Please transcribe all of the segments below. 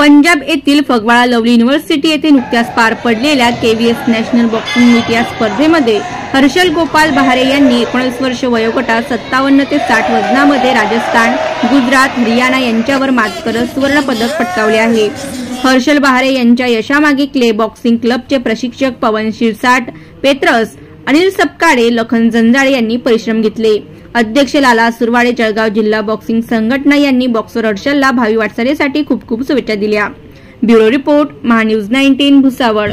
पंजाब येथील फगवाडा lovely university येथे नुकत्याच पार पडलेल्या केव्हीएस नॅशनल बॉक्सिंग मीट या स्पर्धेमध्ये हर्षल गोपाल बहारे यांनी 19 वर्ष वयोगटात 57 ते 60 वजनामध्ये राजस्थान, गुजरात, हरियाणा यांच्यावर मात करत सुवर्ण पदक पटकावले आहे। हर्षल बहारे यांच्या यशामागे क्ले बॉक्सिंग क्लबचे प्रशिक्षक पवन शिरसाट, पेत्रस, अनिल सपकाळे, लखन जंजाळे यांनी परिश्रम घेतले। अध्यक्ष लाला सुरवाडे, जळगाव जिल्हा बॉक्सिंग संघटना यांनी बॉक्सर हर्षलला भावी वाटचालीसाठी खूप खूप शुभेच्छा दिल्या। Bureau report, Mahanews 19, Bhusawal.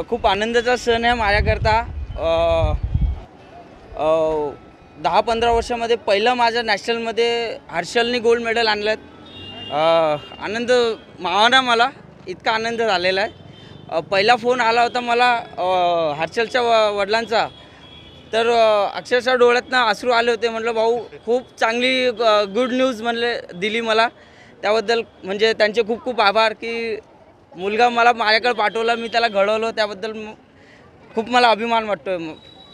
खूप आनंदाचा सण आहे माझ्याकरता। 10-15 वर्षामध्ये पहिलं माझ्या नॅशनलमध्ये हर्षलने गोल्ड मेडल आणलं। आनंद मावना मला इतका आनंद झालेला आहे। पहिला फोन आला होता मला हर्षलच्या वडिलांचा, तर अक्षरशः डोळ्यातनं अश्रू आले होते। म्हटलं भाऊ खूप चांगली गुड न्यूज म्हणले दिली मला, त्याबद्दल म्हणजे त्यांचे खूप खूप आभार की मुलगा मला माझ्याकडे पाठवला, मी त्याला घडवलं, त्याबद्दल खूप मला अभिमान वाटतोय।